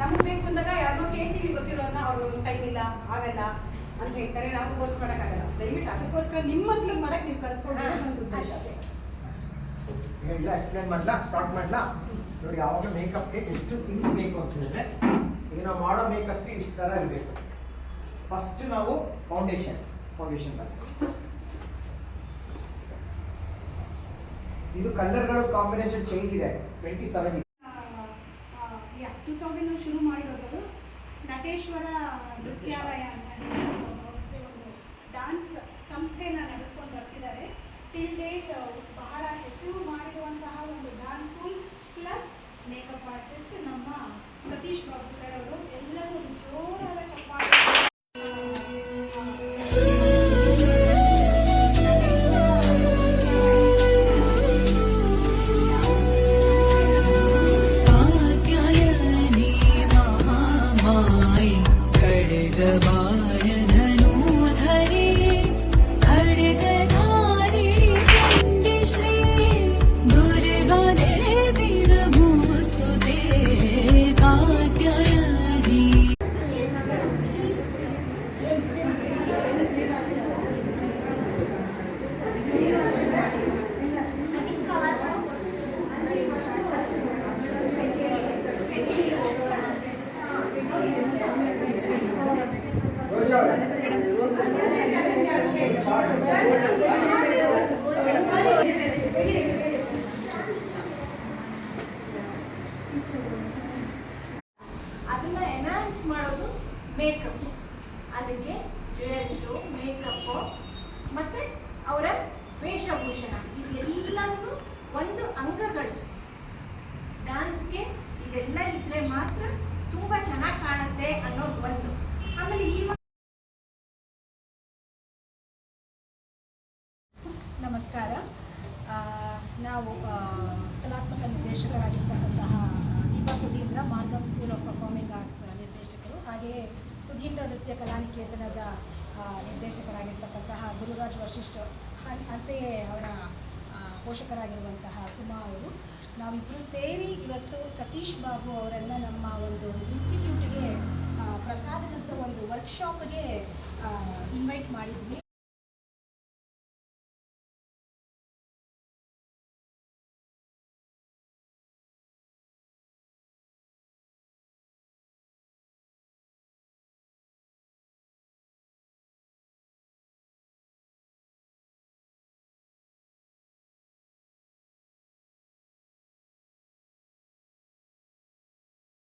ನಮ್ಗೆ ಬೇಕು ಅಂದಾಗ ಯಾರೋ ಕೇಳ್ತೀವಿ ಗೊತ್ತಿರೋನ್ನ ಅವ್ರು ಒಂದು ಟೈಮ್ ಇಲ್ಲ ಆಗಲ್ಲ ಅಂತ ಹೇಳ್ತಾರೆ, ನಾವು ಕೋರ್ಸ್ ಮಾಡೋಕ್ಕಾಗಲ್ಲ. ದಯವಿಟ್ಟು ಅದಕ್ಕೋಸ್ಕರ ನಿಮ್ಮ ಮಕ್ಳಿಗೆ ಮಾಡಕ್ಕೆ ನೀವು ಕಲ್ತ್ಕೊಂಡ್ರೆ ನಮ್ದು ಉದ್ದೇಶ ಅಷ್ಟೇ. ಹೇಳಿಲ್ಲ, ಎಕ್ಸ್ಪ್ಲೇನ್ ಮಾಡಲಾ, ಸ್ಟಾರ್ಟ್ ಮಾಡಲಾ? ನೋಡಿ, ಯಾವಾಗ ಮೇಕಪ್ಗೆ ಎಷ್ಟು ಥಿಂಗ್ಸ್ ಬೇಕು ಅಂತ ಹೇಳಿದ್ರೆ, ಈಗ ನಾವು ಮಾಡೋ ಮೇಕಪ್ಗೆ ಇಷ್ಟು ಥರ ಇರಬೇಕು. ಫಸ್ಟ್ ನಾವು ಫೌಂಡೇಶನ್ ಇದು ಕಲರ್ಗಳು ಕಾಂಬಿನೇಷನ್ ಚೇಂಜ್ ಇದೆ. 27 2000 ಶುರು ಮಾಡಿರೋದು ನಟೇಶ್ವರ ನೃತ್ಯಾಲಯ ಅಂತ ಒಂದು ಡಾನ್ಸ್ ಸಂಸ್ಥೆಯನ್ನು ನಡೆಸ್ಕೊಂಡು ಬರ್ತಿದ್ದಾರೆ. ಟಿಲ್ ಡೇಟ್ ಬಹಳ ಹೆಸರು ಮಾಡಿರುವಂತಹ ಒಂದು dance school plus makeup artist ನಮ್ಮ ಸತೀಶ್ ಬಾಬು ಸರ್ ಅವರು. ಎಲ್ಲರೂ ಜೋರಾದ ಚಪ್ಪಾಳೆ. ಅದನ್ನ ಎನ್ಹಾನ್ಸ್ ಮಾಡೋದು ಮೇಕಪ್. ಅದಕ್ಕೆ ಜ್ಯುವೆಲ್ಸು, ಮೇಕಪ್ಪು ಮತ್ತು ಅವರ ವೇಷಭೂಷಣ ಇದೆಲ್ಲವೂ ಒಂದು ಅಂಗಗಳು. ಡ್ಯಾನ್ಸ್ಗೆ ಇದೆಲ್ಲ ಇದ್ರೆ ಮಾತ್ರ ತುಂಬ ಚೆನ್ನಾಗಿ ಕಾಣುತ್ತೆ ಅನ್ನೋದು ಒಂದು. ಆಮೇಲೆ ನಮಸ್ಕಾರ. ನಾವು ಕಲಾತ್ಮಕ ನಿರ್ದೇಶಕರಾಗಿರ್ತಕ್ಕಂತಹ Deepa Sudhindra, Margam school of performing arts ನಿರ್ದೇಶಕರು, ಹಾಗೆಯೇ ಸುಧೀಂದ್ರ ನೃತ್ಯ ಕಲಾನಿಕೇತನದ ನಿರ್ದೇಶಕರಾಗಿರ್ತಕ್ಕಂತಹ ಗುರುರಾಜ್ ವಶಿಷ್ಠ, ಅಂತೆಯೇ ಅವರ ಪೋಷಕರಾಗಿರುವಂತಹ ಸುಮಾ ಅವರು. ನಾವಿಬ್ಬರು ಸೇರಿ ಇವತ್ತು ಸತೀಶ್ ಬಾಬು ಅವರನ್ನ ನಮ್ಮ ಒಂದು ಇನ್ಸ್ಟಿಟ್ಯೂಟ್ಗೆ ಪ್ರಸಾದದಂಥ ಒಂದು ವರ್ಕ್ಶಾಪ್ಗೆ ಇನ್ವೈಟ್ ಮಾಡಿದ್ವಿ.